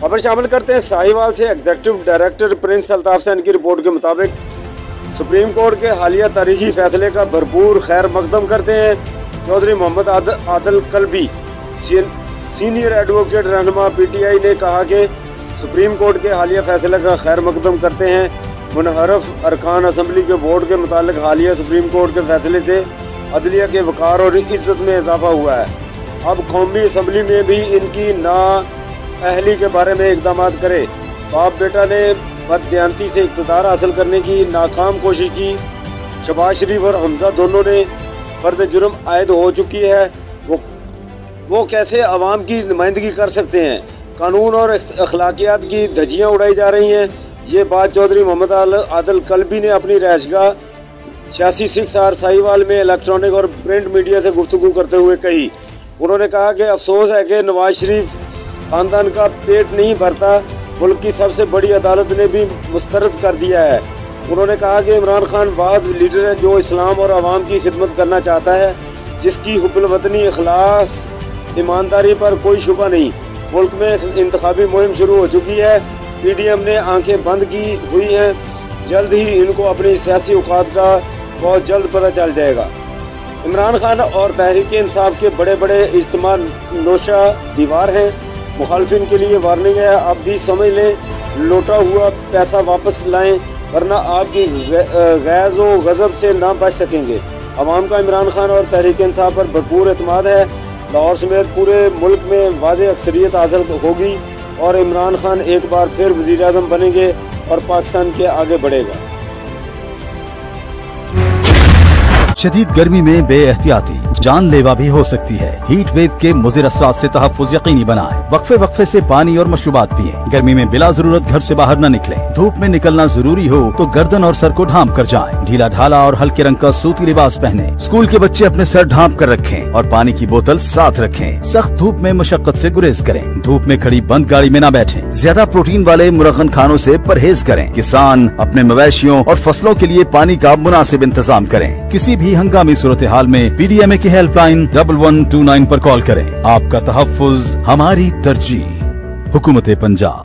खबर शामिल करते हैं साहिवाल से। Executive director prince Altaf Sain की रिपोर्ट के मुताबिक सुप्रीम कोर्ट के हालिया तारीखी फैसले का भरपूर खैर मकदम करते हैं। चौधरी मोहम्मद आदिल कल्बी सीनियर एडवोकेट रहनुमा PTI ने कहा कि सुप्रीम कोर्ट के हालिया फैसले का खैर मकदम करते हैं। मुनहरफ अरकान असम्बली के वोट के मुतालिक हालिया सुप्रीम कोर्ट के फैसले से अदलिया के वक़ार और इज्जत में इजाफा हुआ है। अब कौमी असम्बली में भी इनकी नाअहली के बारे में इक़दाम करे। बाप बेटा ने बददियानती से इक़्तिदार हासिल करने की नाकाम कोशिश की। शहबाज शरीफ और हमजा दोनों ने फ़र्द जुर्म आयद हो चुकी है। वो कैसे अवाम की नुमाइंदगी कर सकते हैं। कानून और अखलाकियात की धज्जियाँ उड़ाई जा रही हैं। ये बात चौधरी मोहम्मद आदिल कल्बी ने अपनी रहायशगाह 86 साहिवाल में इलेक्ट्रॉनिक और प्रिंट मीडिया से गुफ्तगू करते हुए कही। उन्होंने कहा कि अफसोस है कि नवाज शरीफ ख़ानदान का पेट नहीं भरता, मुल्क की सबसे बड़ी अदालत ने भी मुस्तरद कर दिया है। उन्होंने कहा कि इमरान खान वाहिद लीडर है जो इस्लाम और आवाम की खिदमत करना चाहता है, जिसकी हुब्बुल वतनी, इखलास, ईमानदारी पर कोई शुबा नहीं। मुल्क में इंतखाबी मुहिम शुरू हो चुकी है। PDM ने आंखें बंद की हुई हैं। जल्द ही इनको अपनी सियासी औकात का बहुत जल्द पता चल जाएगा। इमरान खान और तहरीक इंसाफ के बड़े बड़े इज्तिमा नोशा दीवार हैं। मुखालफिन के लिए वार्निंग है, अब भी समझ लें, लौटा हुआ पैसा वापस लाएं, वरना आपकी गैज़ व गज़ब से ना बच सकेंगे। अवाम का इमरान खान और तहरीक इंसाफ पर भरपूर एतमाद है। लाहौर समेत पूरे मुल्क में वाज़ेह अक्सरियत हासिल होगी और इमरान खान एक बार फिर वज़ीर आज़म बनेंगे और पाकिस्तान के आगे बढ़ेगा। शदीद गर्मी में बेएहतियाती जानलेवा भी हो सकती है। हीट वेव के मुज़िर असरात से तहफ़्फ़ुज़ यकीनी बनाएं। वक्फे वक्फे से पानी और मशरूबात पिएं। गर्मी में बिला जरूरत घर से बाहर न निकलें। धूप में निकलना जरूरी हो तो गर्दन और सर को ढांप कर जाएं। ढीला ढाला और हल्के रंग का सूती लिबास पहने। स्कूल के बच्चे अपने सर ढांप कर रखें और पानी की बोतल साथ रखें। सख्त धूप में मशक्कत से गुरेज करें। धूप में खड़ी बंद गाड़ी में न बैठें। ज्यादा प्रोटीन वाले मुरगन खानों से परहेज करें। किसान अपने मवेशियों और फसलों के लिए पानी का मुनासिब इंतजाम करें। किसी भी हंगामी सूरत हाल में PDMA की हेल्पलाइन 1129 पर कॉल करें। आपका तहफ़्फ़ुज़ हमारी तरजीह। हुकूमत पंजाब।